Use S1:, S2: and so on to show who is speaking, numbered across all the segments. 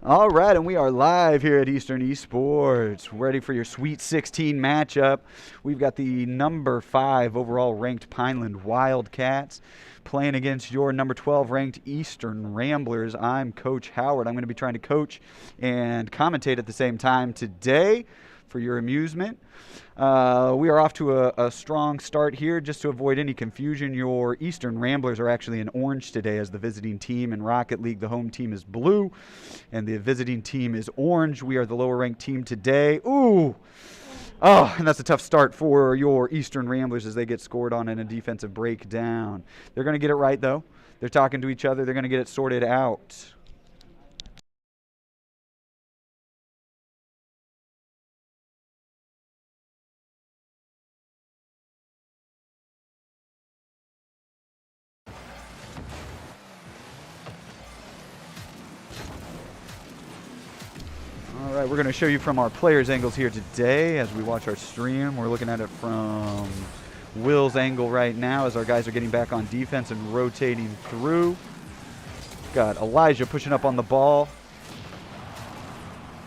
S1: All right, and we are live here at Eastern Esports, ready for your Sweet 16 matchup. We've got the number 5 overall ranked Pineland Wildcats playing against your number 12 ranked Eastern Ramblers. I'm Coach Howard. I'm going to be trying to coach and commentate at the same time today for your amusement. We are off to a strong start here. Just to avoid any confusion, your Eastern Ramblers are actually in orange today as the visiting team. In Rocket League, the home team is blue, and the visiting team is orange. We are the lower-ranked team today. Ooh! Oh, and that's a tough start for your Eastern Ramblers as they get scored on in a defensive breakdown. They're going to get it right, though. They're talking to each other. They're going to get it sorted out. All right, we're going to show you from our players' angles here today as we watch our stream. We're looking at it from Will's angle right now as our guys are getting back on defense and rotating through. Got Elijah pushing up on the ball.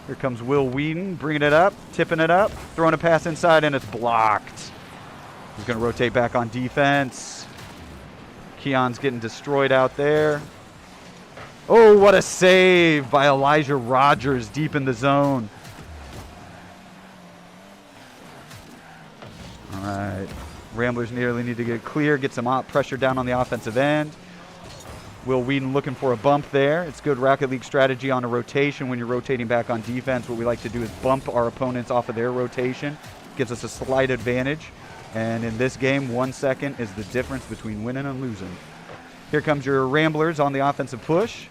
S1: Here comes Will Whedon, bringing it up, tipping it up, throwing a pass inside, and it's blocked. He's going to rotate back on defense. Keon's getting destroyed out there. Oh, what a save by Elijah Rogers deep in the zone. All right. Ramblers nearly need to get clear, get some pressure down on the offensive end. Will Whedon looking for a bump there. It's good Rocket League strategy on a rotation when you're rotating back on defense. What we like to do is bump our opponents off of their rotation. Gives us a slight advantage. And in this game, 1 second is the difference between winning and losing. Here comes your Ramblers on the offensive push.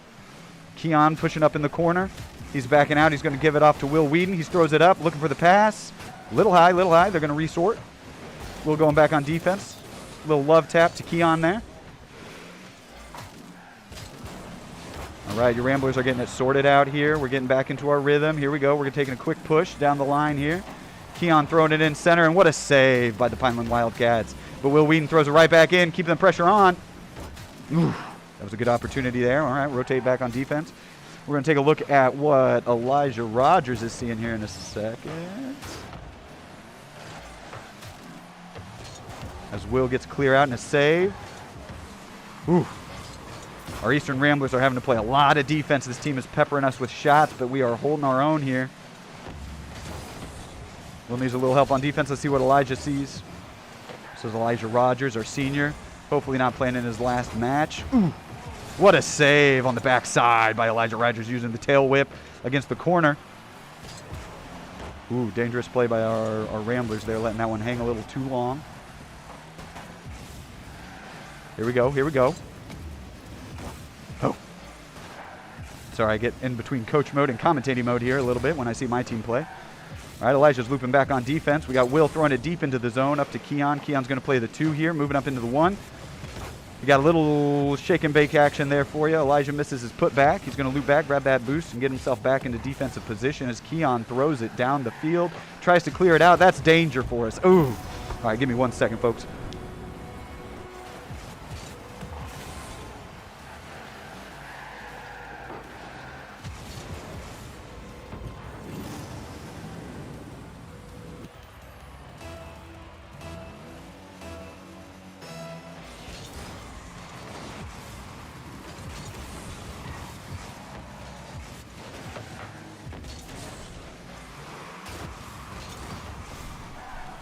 S1: Keon pushing up in the corner. He's backing out. He's going to give it off to Will Whedon. He throws it up, looking for the pass. Little high, little high. They're going to resort. Will going back on defense. Little love tap to Keon there. All right, your Ramblers are getting it sorted out here. We're getting back into our rhythm. Here we go. We're taking a quick push down the line here. Keon throwing it in center, and what a save by the Pineland Wildcats. But Will Whedon throws it right back in, keeping the pressure on. Ooh. That was a good opportunity there. All right, rotate back on defense. We're going to take a look at what Elijah Rogers is seeing here in a second. As Will gets clear out in a save. Ooh. Our Eastern Ramblers are having to play a lot of defense. This team is peppering us with shots, but we are holding our own here. Will needs a little help on defense. Let's see what Elijah sees. This is Elijah Rogers, our senior. Hopefully not playing in his last match. Ooh. What a save on the backside by Elijah Rogers using the tail whip against the corner. Ooh, dangerous play by our Ramblers there, letting that one hang a little too long. Here we go, here we go. Oh. Sorry, I get in between coach mode and commentating mode here a little bit when I see my team play. All right, Elijah's looping back on defense. We got Will throwing it deep into the zone up to Keon. Keon's going to play the 2 here, moving up into the 1. You got a little shake and bake action there for you. Elijah misses his putback. He's going to loop back, grab that boost, and get himself back into defensive position as Keon throws it down the field. Tries to clear it out. That's danger for us. Ooh. All right, give me 1 second, folks.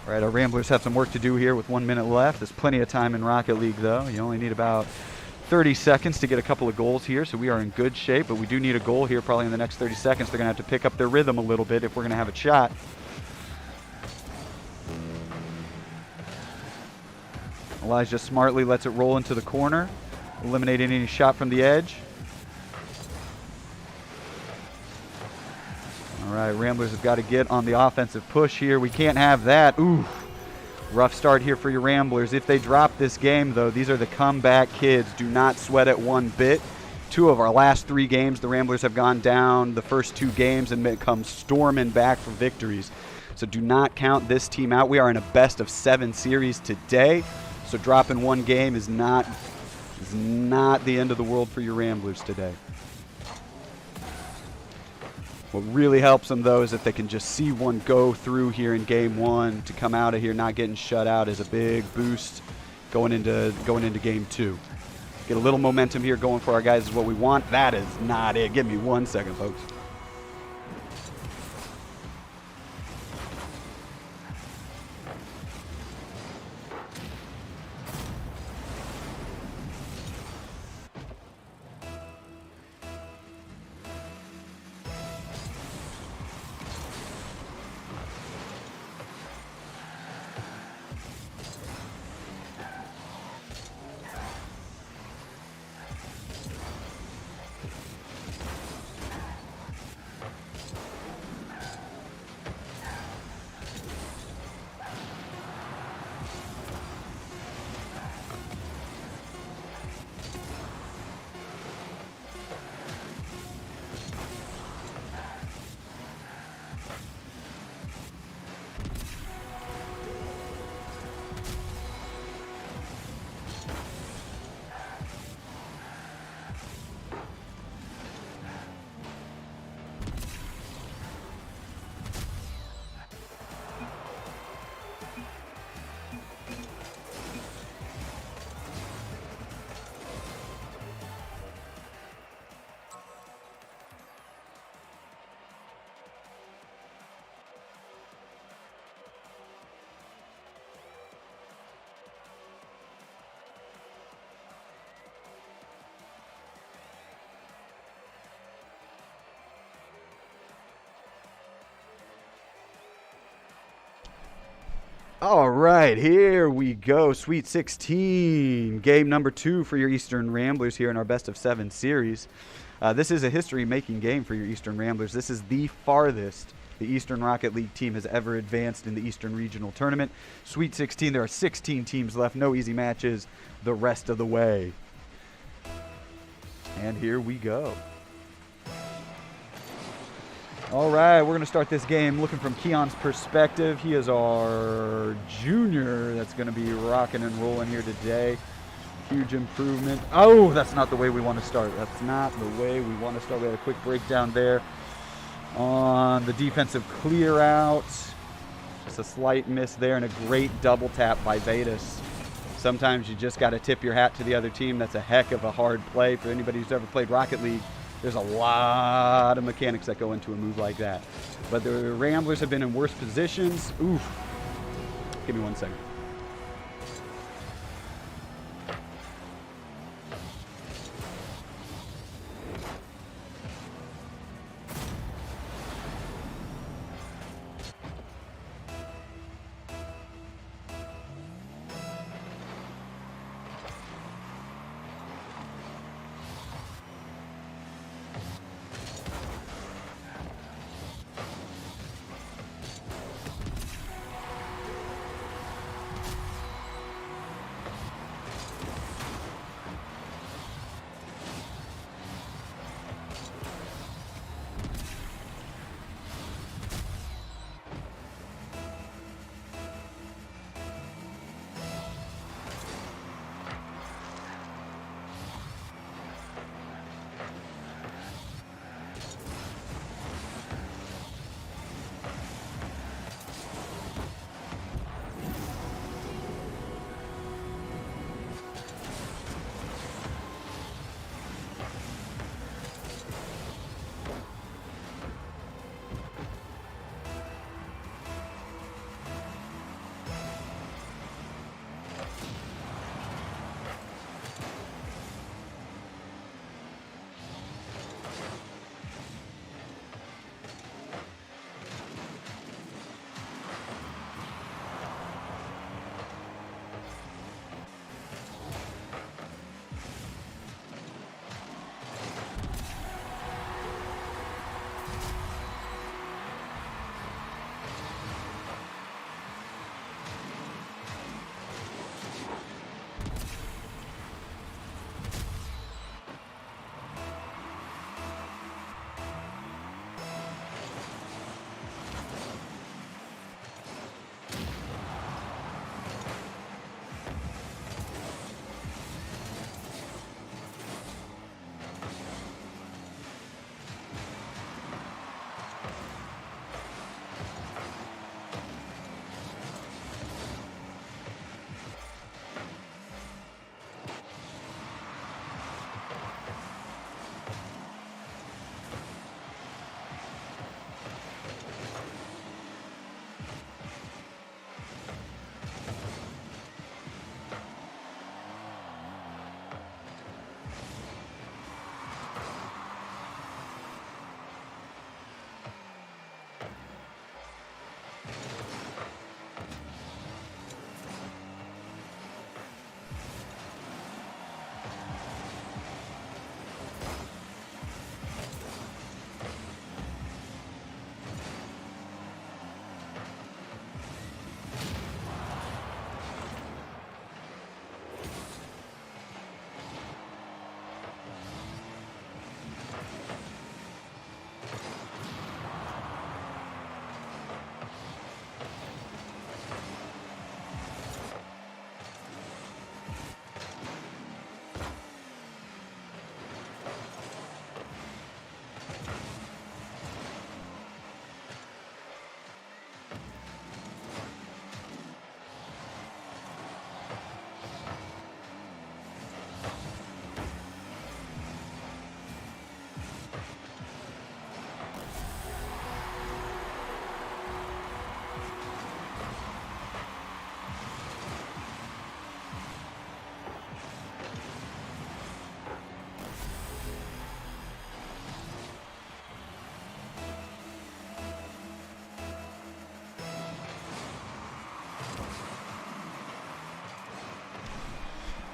S1: All right, our Ramblers have some work to do here with 1 minute left. There's plenty of time in Rocket League, though. You only need about 30 seconds to get a couple of goals here, so we are in good shape, but we do need a goal here probably in the next 30 seconds. They're going to have to pick up their rhythm a little bit if we're going to have a shot. Elijah smartly lets it roll into the corner, eliminating any shot from the edge. All right, Ramblers have got to get on the offensive push here. We can't have that. Ooh, rough start here for your Ramblers. If they drop this game, though, these are the comeback kids. Do not sweat it one bit. 2 of our last 3 games, the Ramblers have gone down the first 2 games and come storming back for victories. So do not count this team out. We are in a best-of-7 series today, so dropping 1 game is not the end of the world for your Ramblers today. What really helps them, though, is if they can just see one go through here in game one. To come out of here not getting shut out is a big boost going into game two. Get a little momentum here going for our guys is what we want. That is not it. Give me 1 second, folks. All right, here we go. Sweet 16, game number 2 for your Eastern Ramblers here in our best of 7 series. This is a history-making game for your Eastern Ramblers. This is the farthest the Eastern Rocket League team has ever advanced in the Eastern Regional Tournament. Sweet 16, there are 16 teams left, no easy matches the rest of the way. And here we go. All right, we're going to start this game looking from Keon's perspective. He is our junior that's going to be rocking and rolling here today. Huge improvement. Oh, that's not the way we want to start. That's not the way we want to start. We had a quick breakdown there on the defensive clear out. Just a slight miss there and a great double tap by Vetus. Sometimes you just got to tip your hat to the other team. That's a heck of a hard play for anybody who's ever played Rocket League. There's a lot of mechanics that go into a move like that. But the Ramblers have been in worse positions. Oof. Give me 1 second.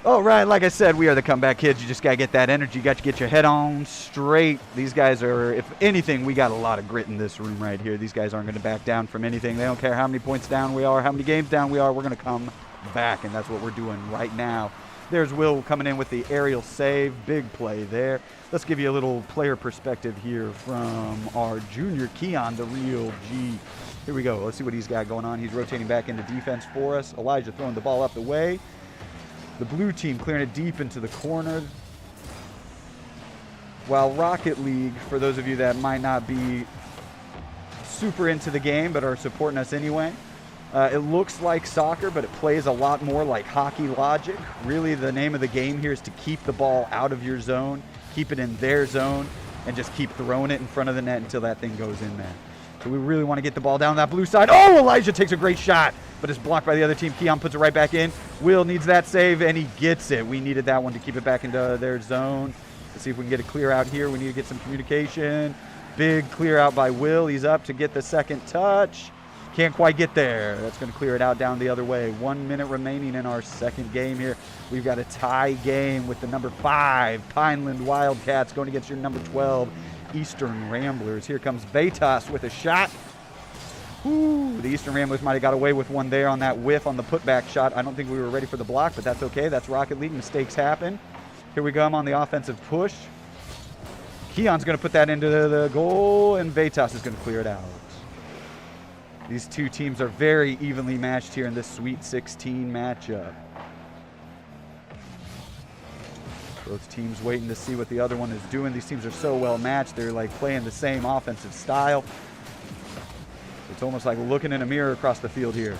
S1: All right, like I said, we are the Comeback Kids. You just got to get that energy. You got to get your head on straight. These guys are, if anything, we got a lot of grit in this room right here. These guys aren't going to back down from anything. They don't care how many points down we are, how many games down we are. We're going to come back, and that's what we're doing right now. There's Will coming in with the aerial save. Big play there. Let's give you a little player perspective here from our junior Keon, the real G. Here we go. Let's see what he's got going on. He's rotating back into defense for us. Elijah throwing the ball up the way. The blue team clearing it deep into the corner. While Rocket League, for those of you that might not be super into the game but are supporting us anyway, it looks like soccer, but it plays a lot more like hockey logic. Really, the name of the game here is to keep the ball out of your zone, keep it in their zone, and just keep throwing it in front of the net until that thing goes in there. So we really want to get the ball down that blue side. Oh, Elijah takes a great shot, but it's blocked by the other team. Keon puts it right back in. Will needs that save, and he gets it. We needed that one to keep it back into their zone. Let's see if we can get a clear out here. We need to get some communication. Big clear out by Will. He's up to get the second touch. Can't quite get there. That's going to clear it out down the other way. 1 minute remaining in our second game here. We've got a tie game with the number 5 Pineland Wildcats going against your number 12 Eastern Ramblers. Here comes Vetas with a shot. Ooh, the Eastern Ramblers might have got away with one there on that whiff on the putback shot. I don't think we were ready for the block, but that's okay. That's Rocket League. Mistakes happen. Here we come on the offensive push. Keon's going to put that into the goal, and Vetas is going to clear it out. These two teams are very evenly matched here in this Sweet 16 matchup. Both teams waiting to see what the other one is doing. These teams are so well matched. They're like playing the same offensive style. It's almost like looking in a mirror across the field here.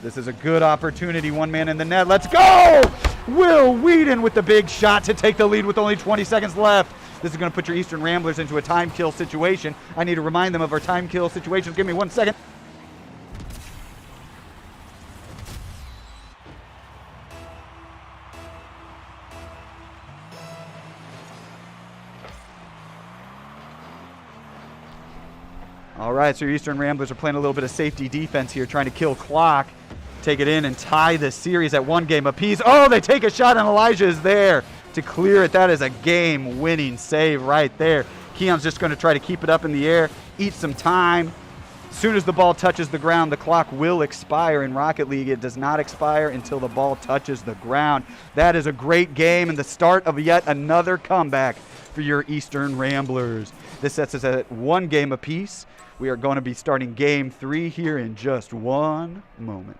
S1: This is a good opportunity. One man in the net. Let's go! Will Whedon with the big shot to take the lead with only 20 seconds left. This is going to put your Eastern Ramblers into a time kill situation. I need to remind them of our time kill situations. Give me 1 second. All right, so your Eastern Ramblers are playing a little bit of safety defense here, trying to kill clock, take it in and tie this series at 1 game apiece. Oh, they take a shot and Elijah is there to clear it. That is a game-winning save right there. Keon's just going to try to keep it up in the air, eat some time. As soon as the ball touches the ground, the clock will expire. In Rocket League, it does not expire until the ball touches the ground. That is a great game and the start of yet another comeback for your Eastern Ramblers. This sets us at 1 game apiece. We are going to be starting game 3 here in just 1 moment.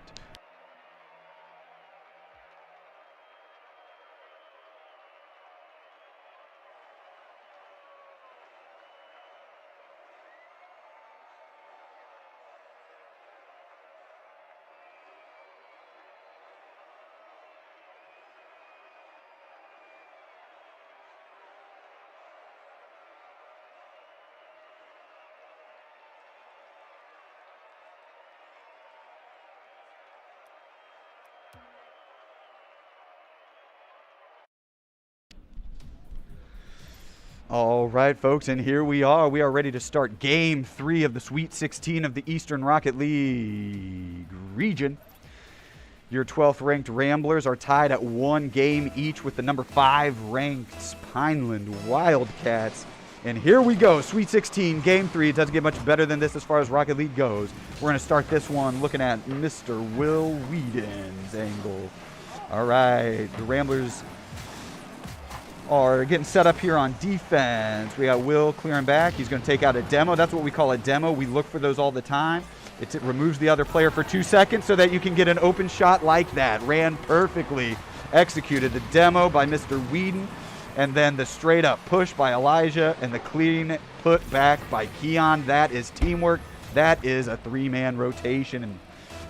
S1: All right, folks, and here we are. We are ready to start Game 3 of the Sweet 16 of the Eastern Rocket League region. Your 12th ranked Ramblers are tied at 1 game each with the number 5 ranked Pineland Wildcats. And here we go, Sweet 16, Game 3. It doesn't get much better than this as far as Rocket League goes. We're going to start this one looking at Mr. Will Whedon's angle. All right, the Ramblers are getting set up here on defense. We got Will clearing back. He's going to take out a demo. That's what we call a demo. We look for those all the time. It removes the other player for 2 seconds so that you can get an open shot like that. Ran perfectly. Executed the demo by Mr. Whedon. And then the straight up push by Elijah and the clean put back by Keon. That is teamwork. That is a 3-man rotation. And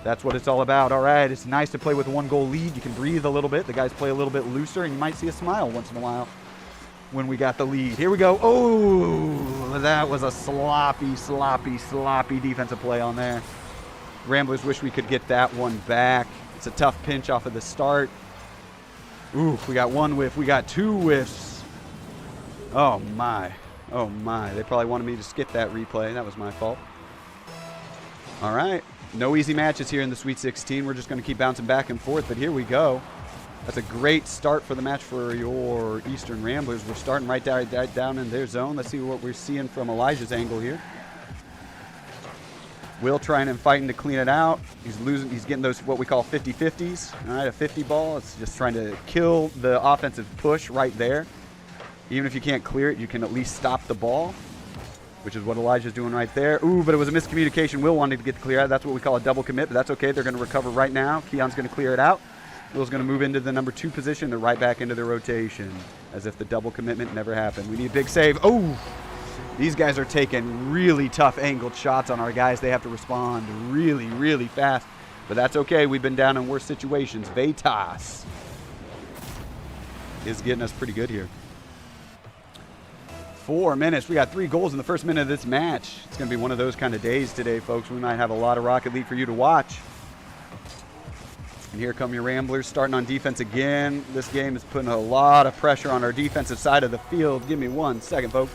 S1: that's what it's all about. All right, it's nice to play with a 1-goal lead. You can breathe a little bit. The guys play a little bit looser, and you might see a smile once in a while when we got the lead. Here we go. Oh, that was a sloppy defensive play on there. Ramblers wish we could get that one back. It's a tough pinch off of the start. Ooh, we got 1 whiff. We got 2 whiffs. Oh, my. Oh, my. They probably wanted me to skip that replay. That was my fault. All right. No easy matches here in the Sweet 16. We're just going to keep bouncing back and forth, but here we go. That's a great start for the match for your Eastern Ramblers. We're starting right down in their zone. Let's see what we're seeing from Elijah's angle here. Will trying and fighting to clean it out. He's losing. He's getting those what we call 50-50s. All right, a 50 ball. It's just trying to kill the offensive push right there. Even if you can't clear it, you can at least stop the ball, which is what Elijah's doing right there. Ooh, but it was a miscommunication. Will wanted to get the clear out. That's what we call a double commit, but that's okay. They're going to recover right now. Keon's going to clear it out. Will's going to move into the number 2 position. They're right back into the rotation as if the double commitment never happened. We need a big save. Oh, these guys are taking really tough angled shots on our guys. They have to respond really, really fast, but that's okay. We've been down in worse situations. Vetas is getting us pretty good here. 4 minutes. We got 3 goals in the first minute of this match. It's going to be one of those kind of days today, folks. We might have a lot of Rocket League for you to watch. And here come your Ramblers starting on defense again. This game is putting a lot of pressure on our defensive side of the field. Give me 1 second, folks.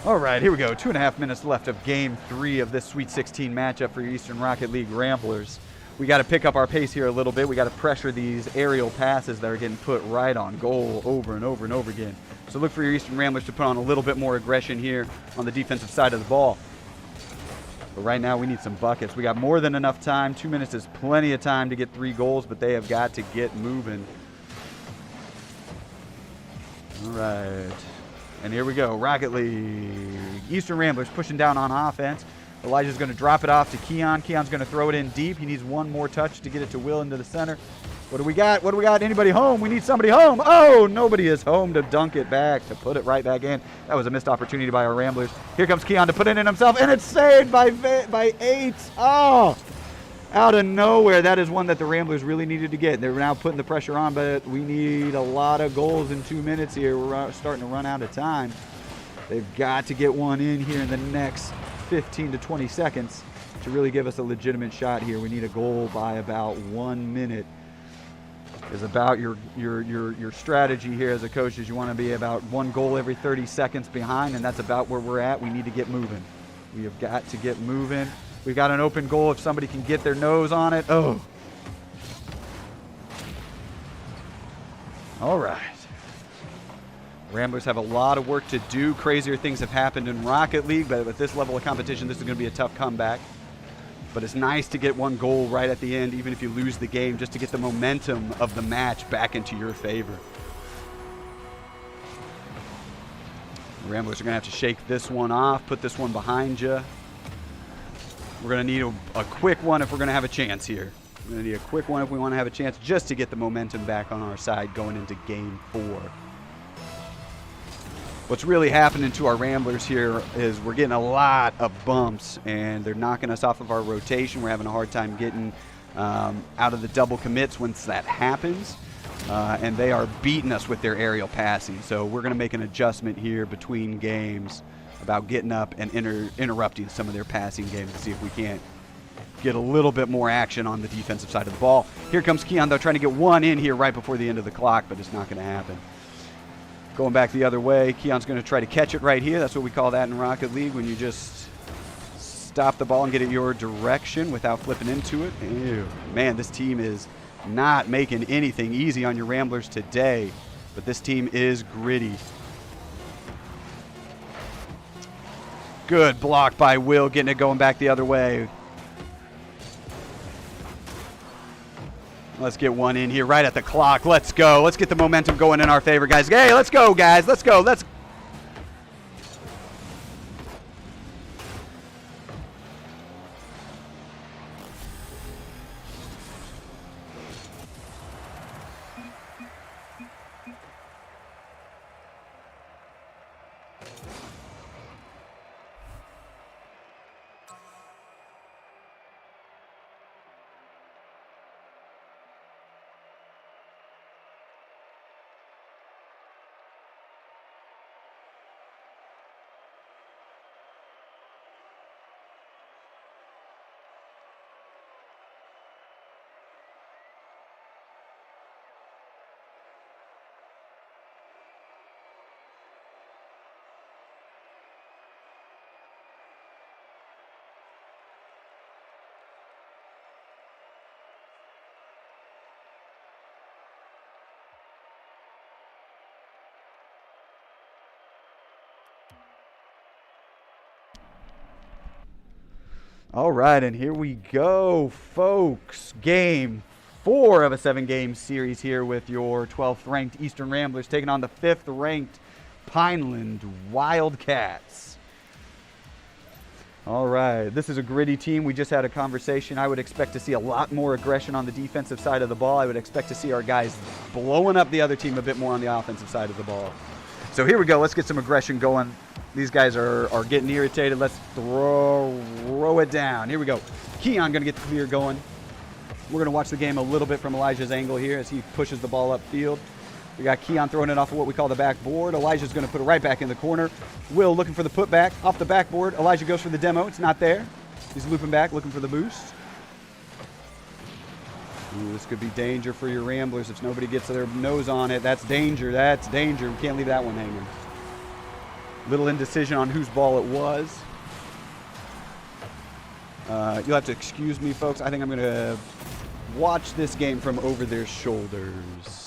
S1: All right, here we go. 2.5 minutes left of Game 3 of this Sweet 16 matchup for your Eastern Rocket League Ramblers. We got to pick up our pace here a little bit. We got to pressure these aerial passes that are getting put right on goal over and over and over again. So look for your Eastern Ramblers to put on a little bit more aggression here on the defensive side of the ball. But right now we need some buckets. We got more than enough time. 2 minutes is plenty of time to get 3 goals, but they have got to get moving. All right. And here we go, Rocket League. Eastern Ramblers pushing down on offense. Elijah's going to drop it off to Keon. Keon's going to throw it in deep. He needs one more touch to get it to Will into the center. What do we got? What do we got? Anybody home? We need somebody home. Oh, nobody is home to dunk it back, to put it right back in. That was a missed opportunity by our Ramblers. Here comes Keon to put it in himself, and it's saved by 8. Oh, out of nowhere. That is one that the Ramblers really needed to get. They're now putting the pressure on, but we need a lot of goals in 2 minutes here. We're starting to run out of time. They've got to get one in here in the next 15 to 20 seconds to really give us a legitimate shot here. We need a goal by about 1 minute. Is about your strategy here as a coach is you want to be about 1 goal every 30 seconds behind, and that's about where we're at. We need to get moving. We have got to get moving. We've got an open goal if somebody can get their nose on it. Oh. All right. Ramblers have a lot of work to do. Crazier things have happened in Rocket League, but with this level of competition, this is going to be a tough comeback. But it's nice to get 1 goal right at the end, even if you lose the game, just to get the momentum of the match back into your favor. The Ramblers are going to have to shake this one off, put this one behind you. We're going to need a quick one if we're going to have a chance here. We're going to need a quick one if we want to have a chance just to get the momentum back on our side going into Game 4. What's really happening to our Ramblers here is we're getting a lot of bumps, and they're knocking us off of our rotation. We're having a hard time getting out of the double commits once that happens, and they are beating us with their aerial passing. So we're going to make an adjustment here between games about getting up and interrupting some of their passing games to see if we can't get a little bit more action on the defensive side of the ball. Here comes Keon, though, trying to get one in here right before the end of the clock, but it's not going to happen. Going back the other way, Keon's going to try to catch it right here. That's what we call that in Rocket League, when you just stop the ball and get it your direction without flipping into it. Ew. Man, this team is not making anything easy on your Ramblers today, but this team is gritty. Good block by Will, getting it going back the other way. Let's get one in here right at the clock. Let's go. Let's get the momentum going in our favor, guys. Hey, let's go, guys. Let's go. Let's All right, and here we go, folks. Game 4 of a 7-game series here with your 12th ranked Eastern Ramblers taking on the 5th ranked Pineland Wildcats. All right, this is a gritty team. We just had a conversation. I would expect to see a lot more aggression on the defensive side of the ball. I would expect to see our guys blowing up the other team a bit more on the offensive side of the ball. So here we go. Let's get some aggression going. These guys are getting irritated. Let's throw it down. Here we go. Keon going to get the clear going. We're going to watch the game a little bit from Elijah's angle here as he pushes the ball upfield. We got Keon throwing it off of what we call the backboard. Elijah's going to put it right back in the corner. Will looking for the putback off the backboard. Elijah goes for the demo. It's not there. He's looping back, looking for the boost. Ooh, this could be danger for your Ramblers if nobody gets their nose on it. That's danger. That's danger. We can't leave that one hanging. Little indecision on whose ball it was. You'll have to excuse me, folks. I think I'm going to watch this game from over their shoulders.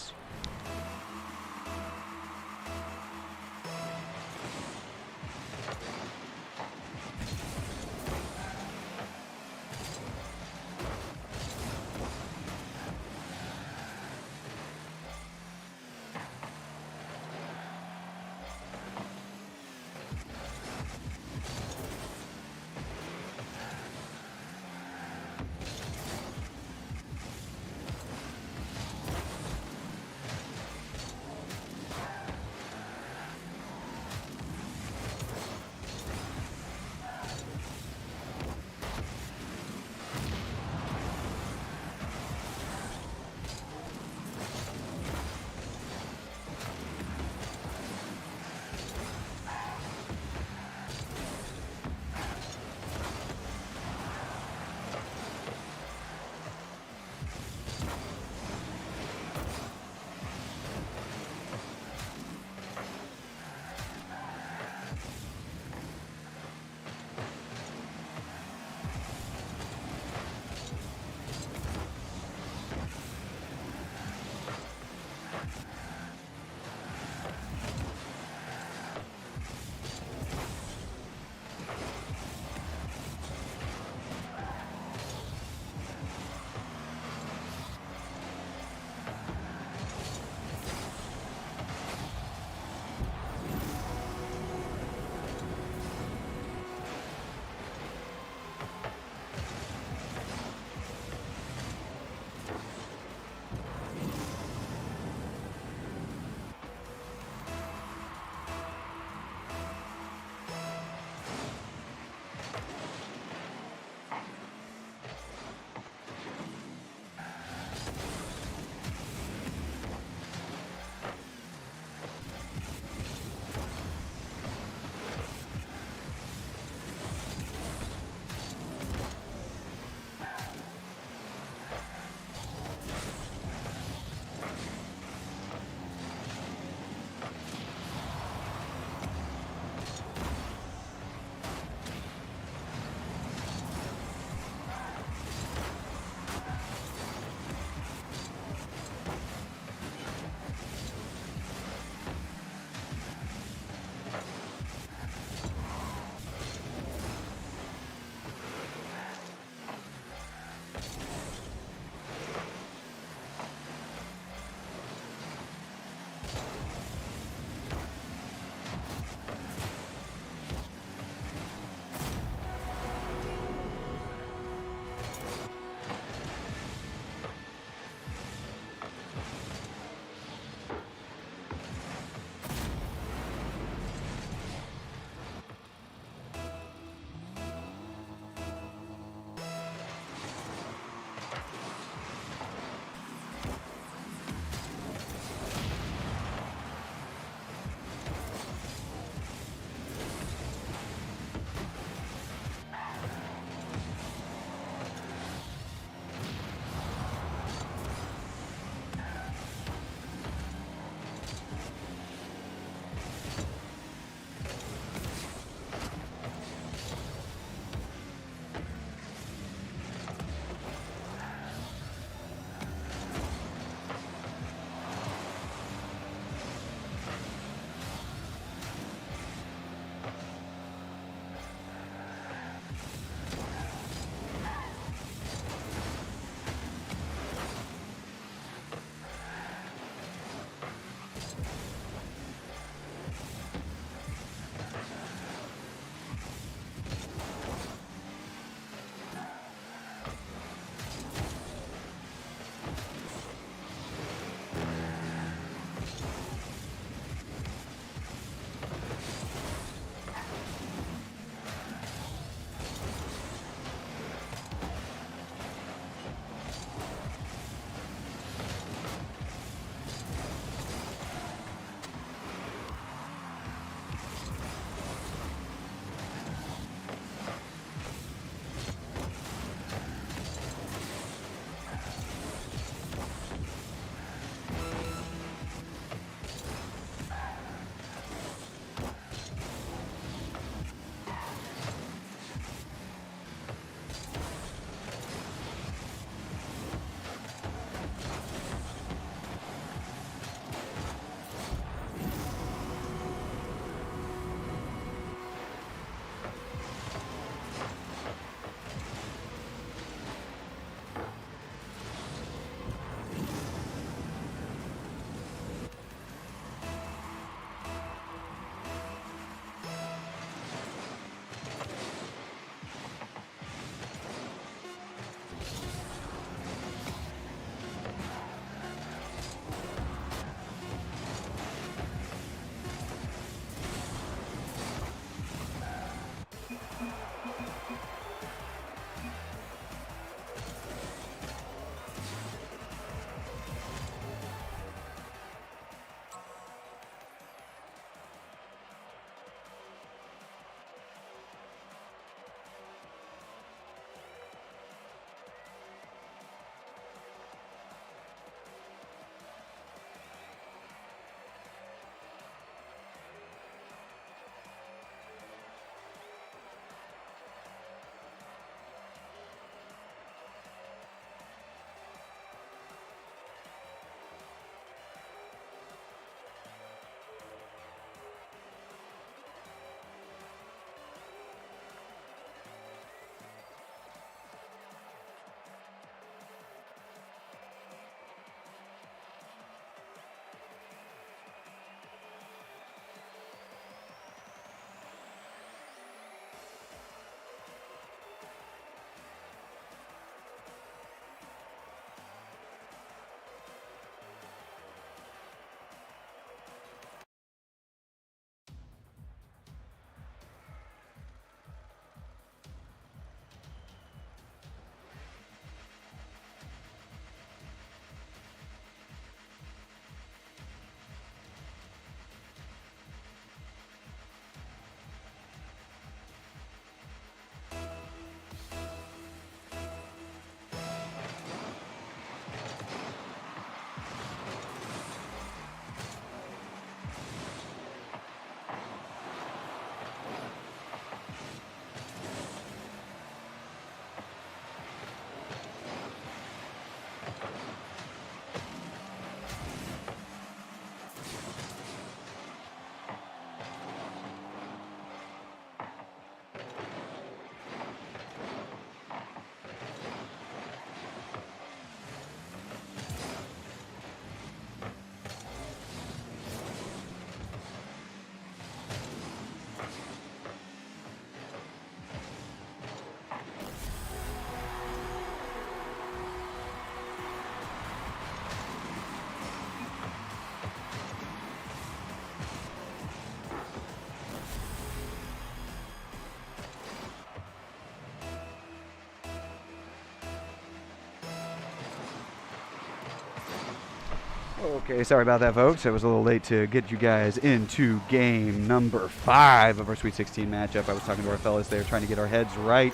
S1: Okay, sorry about that, folks. I was a little late to get you guys into game number 5 of our Sweet 16 matchup. I was talking to our fellas there, trying to get our heads right.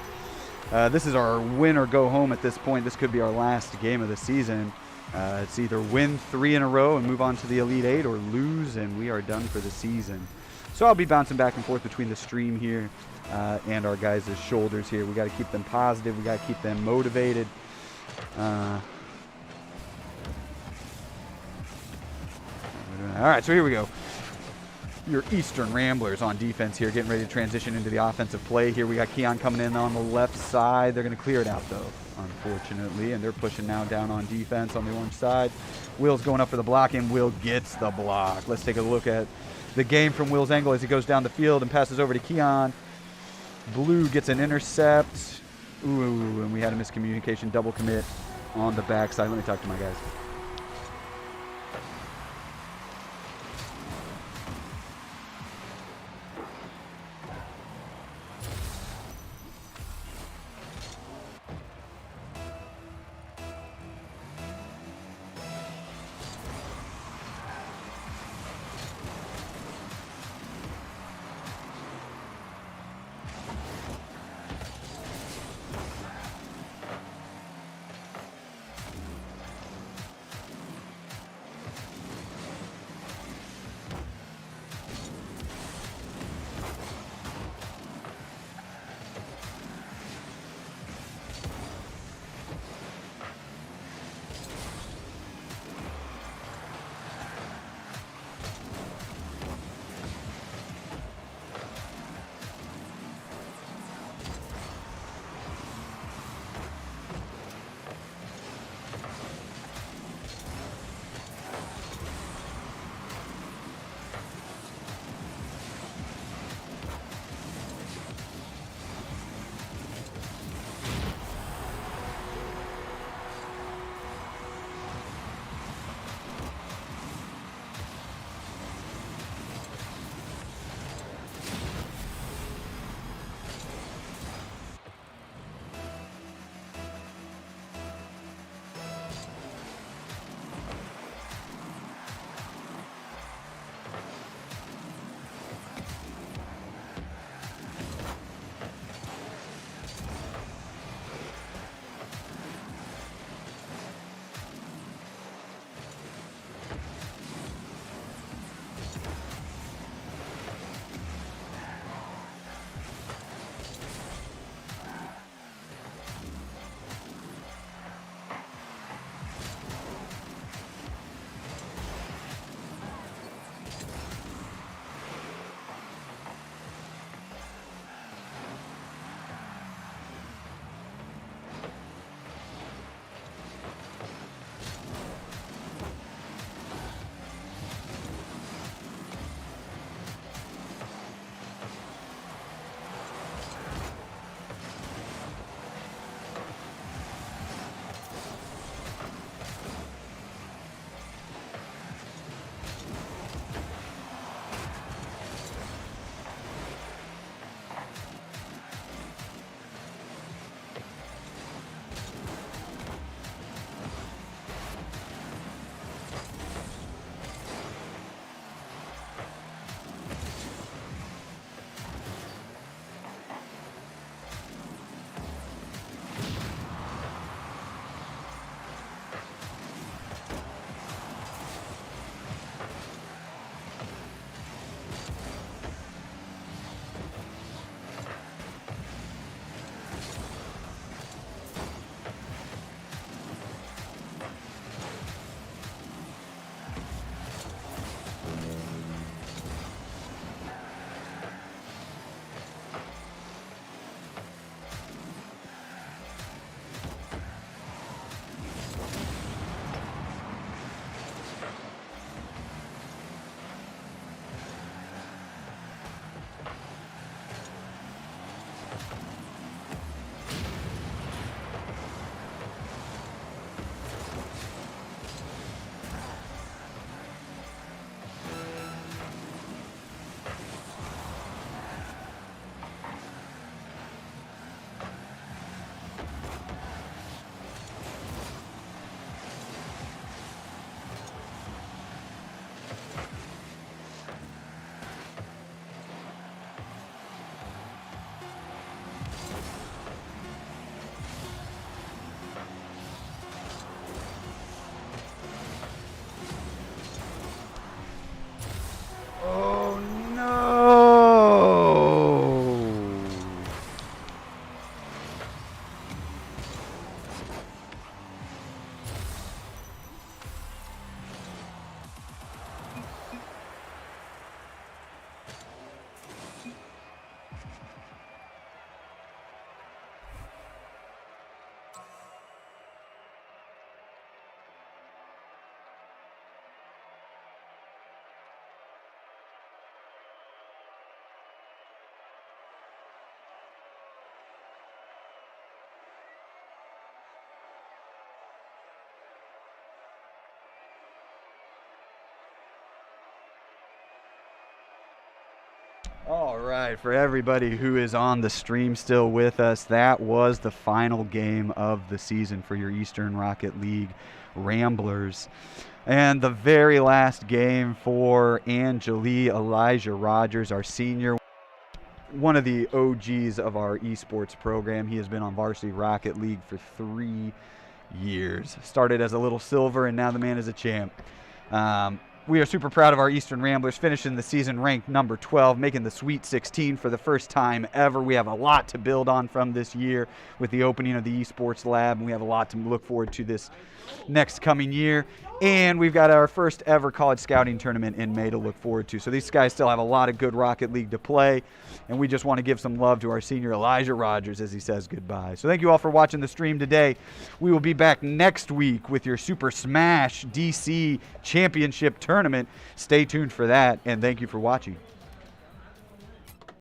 S1: This is our win or go home at this point. This could be our last game of the season. It's either win 3 in a row and move on to the Elite 8 or lose and we are done for the season. So I'll be bouncing back and forth between the stream here and our guys' shoulders here. We got to keep them positive. We got to keep them motivated. All right, so here we go. Your Eastern Ramblers on defense here, getting ready to transition into the offensive play here. We got Keon coming in on the left side. They're going to clear it out, though, unfortunately, and they're pushing now down on defense on the orange side. Will's going up for the block, and Will gets the block. Let's take a look at the game from Will's angle as he goes down the field and passes over to Keon. Blue gets an intercept. Ooh, and we had a miscommunication, double commit on the backside. Let me talk to my guys. All right, for everybody who is on the stream still with us, that was the final game of the season for your Eastern Rocket League Ramblers. And the very last game for Angeli Elijah Rogers, our senior, one of the OGs of our esports program. He has been on Varsity Rocket League for 3 years. Started as a little silver, and now the man is a champ. We are super proud of our Eastern Ramblers finishing the season ranked number 12, making the Sweet 16 for the first time ever. We have a lot to build on from this year with the opening of the Esports Lab, and we have a lot to look forward to this next coming year. And we've got our first ever college scouting tournament in May to look forward to. So these guys still have a lot of good Rocket League to play, and we just want to give some love to our senior Elijah Rogers as he says goodbye. So thank you all for watching the stream today. We will be back next week with your Super Smash DC Championship Tournament. Stay tuned for that, and thank you for watching.